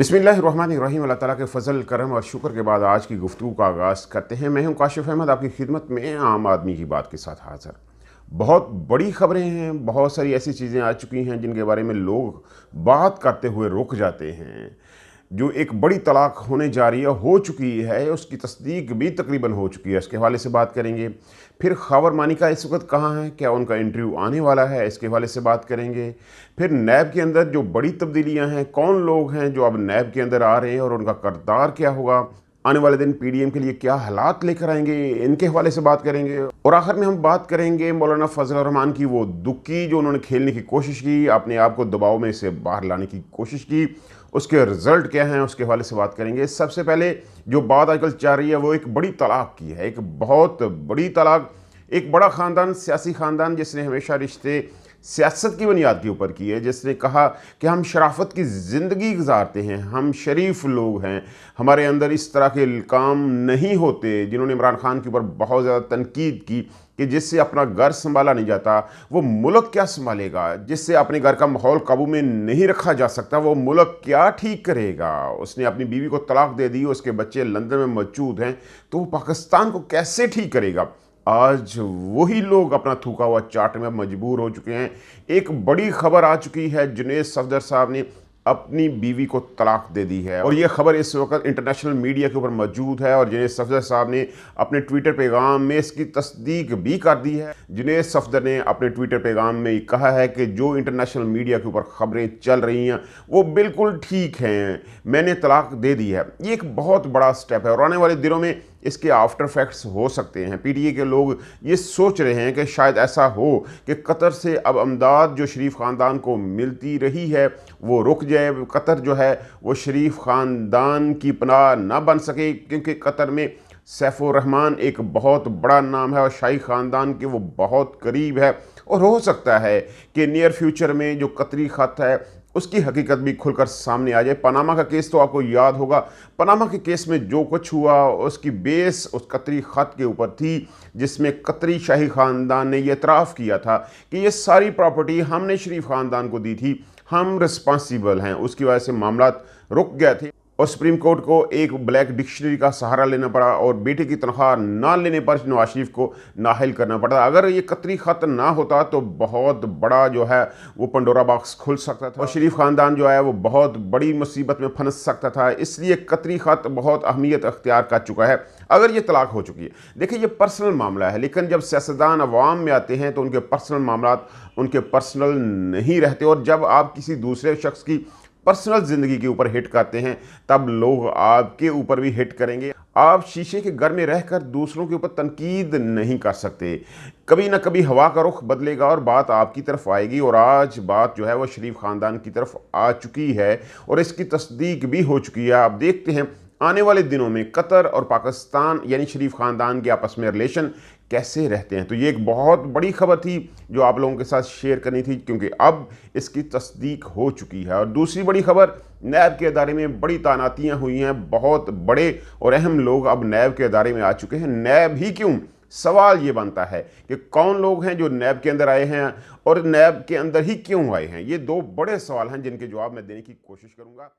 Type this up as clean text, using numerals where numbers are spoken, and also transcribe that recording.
बिस्मिल्लाहिर्रहमानिर्रहीम। अल्लाह ताला के फ़ज़ल करम और शुक्र के बाद आज की गुफ्तगू का आगाज़ करते हैं। मैं हूं काशिफ़ अहमद, आपकी खिदमत में आम आदमी की बात के साथ हाज़िर। बहुत बड़ी ख़बरें हैं, बहुत सारी ऐसी चीज़ें आ चुकी हैं जिनके बारे में लोग बात करते हुए रुक जाते हैं। जो एक बड़ी तलाक होने जा रही है, हो चुकी है, उसकी तस्दीक भी तकरीबन हो चुकी है, इसके हवाले से बात करेंगे। फिर ख़ावर मानिका इस वक्त कहाँ है, क्या उनका इंटरव्यू आने वाला है, इसके हवाले से बात करेंगे। फिर नैब के अंदर जो बड़ी तब्दीलियाँ हैं, कौन लोग हैं जो अब नैब के अंदर आ रहे हैं और उनका किरदार क्या होगा, आने वाले दिन पीडीएम के लिए क्या हालात लेकर आएंगे, इनके हवाले से बात करेंगे। और आखिर में हम बात करेंगे मौलाना फजल रहमान की वो दुक्की जो उन्होंने खेलने की कोशिश की, अपने आप को दबाव में से बाहर लाने की कोशिश की, उसके रिजल्ट क्या हैं, उसके हवाले से बात करेंगे। सबसे पहले जो बात आजकल चल रही है वो एक बड़ी तलाक की है, एक बहुत बड़ी तलाक। एक बड़ा ख़ानदान, सियासी ख़ानदान जिसने हमेशा रिश्ते सियासत की बुनियाद के ऊपर की है, जिसने कहा कि हम शराफत की ज़िंदगी गुजारते हैं, हम शरीफ लोग हैं, हमारे अंदर इस तरह के काम नहीं होते, जिन्होंने इमरान खान के ऊपर बहुत ज़्यादा तनकीद की कि जिससे अपना घर संभाला नहीं जाता वो मुल्क क्या संभालेगा, जिससे अपने घर का माहौल काबू में नहीं रखा जा सकता वो मुल्क क्या ठीक करेगा। उसने अपनी बीवी को तलाक दे दी, उसके बच्चे लंदन में मौजूद हैं, तो वो पाकिस्तान को कैसे ठीक करेगा। आज वही लोग अपना थूका हुआ चाटने में मजबूर हो चुके हैं। एक बड़ी खबर आ चुकी है, जुनैद सफदर साहब ने अपनी बीवी को तलाक दे दी है और ये खबर इस वक्त इंटरनेशनल मीडिया के ऊपर मौजूद है। और जुनैद सफदर साहब ने अपने ट्विटर पैगाम में इसकी तस्दीक भी कर दी है। जुनैद सफदर ने अपने ट्विटर पैगाम में कहा है कि जो इंटरनेशनल मीडिया के ऊपर खबरें चल रही हैं वो बिल्कुल ठीक हैं, मैंने तलाक दे दी है। ये एक बहुत बड़ा स्टेप है और आने वाले दिनों में इसके आफ्टर इफेक्ट्स हो सकते हैं। पीटीए के लोग ये सोच रहे हैं कि शायद ऐसा हो कि कतर से अब अमदाद जो शरीफ ख़ानदान को मिलती रही है वो रुक जाए, कतर जो है वो शरीफ ख़ानदान की पनाह ना बन सके, क्योंकि कतर में सैफुर रहमान एक बहुत बड़ा नाम है और शाही ख़ानदान के वो बहुत करीब है। और हो सकता है कि नियर फ्यूचर में जो कतरी ख़त है उसकी हकीकत भी खुलकर सामने आ जाए। पनामा का केस तो आपको याद होगा, पनामा के केस में जो कुछ हुआ उसकी बेस उस कतरी ख़त के ऊपर थी, जिसमें कतरी शाही ख़ानदान ने यह एतराफ़ किया था कि ये सारी प्रॉपर्टी हमने शरीफ ख़ानदान को दी थी, हम रिस्पॉन्सिबल हैं। उसकी वजह से मामला रुक गए थे और सुप्रीम कोर्ट को एक ब्लैक डिक्शनरी का सहारा लेना पड़ा और बेटे की तनख्वाह ना लेने पर नवाज शरीफ को नाअहल करना पड़ा। अगर ये कतरी ख़त ना होता तो बहुत बड़ा जो है वो पंडोरा बॉक्स खुल सकता था और शरीफ ख़ानदान जो है वो बहुत बड़ी मुसीबत में फंस सकता था। इसलिए कतरी ख़त बहुत अहमियत अख्तियार कर चुका है अगर ये तलाक हो चुकी है। देखिए ये पर्सनल मामला है, लेकिन जब सियासतदान अवाम में आते हैं तो उनके पर्सनल मामला उनके पर्सनल नहीं रहते। और जब आप किसी दूसरे शख्स की पर्सनल ज़िंदगी के ऊपर हिट करते हैं तब लोग आपके ऊपर भी हिट करेंगे। आप शीशे के घर में रहकर दूसरों के ऊपर तनकीद नहीं कर सकते। कभी ना कभी हवा का रुख बदलेगा और बात आपकी तरफ आएगी। और आज बात जो है वो शरीफ ख़ानदान की तरफ आ चुकी है और इसकी तस्दीक भी हो चुकी है। आप देखते हैं आने वाले दिनों में कतर और पाकिस्तान यानी शरीफ ख़ानदान के आपस में रिलेशन कैसे रहते हैं। तो ये एक बहुत बड़ी खबर थी जो आप लोगों के साथ शेयर करनी थी, क्योंकि अब इसकी तस्दीक हो चुकी है। और दूसरी बड़ी खबर, नैब के अदारे में बड़ी तैनातियाँ हुई हैं, बहुत बड़े और अहम लोग अब नैब के अदारे में आ चुके हैं। नैब ही क्यों, सवाल ये बनता है कि कौन लोग हैं जो नैब के अंदर आए हैं और नैब के अंदर ही क्यों आए हैं। ये दो बड़े सवाल हैं जिनके जवाब मैं देने की कोशिश करूँगा।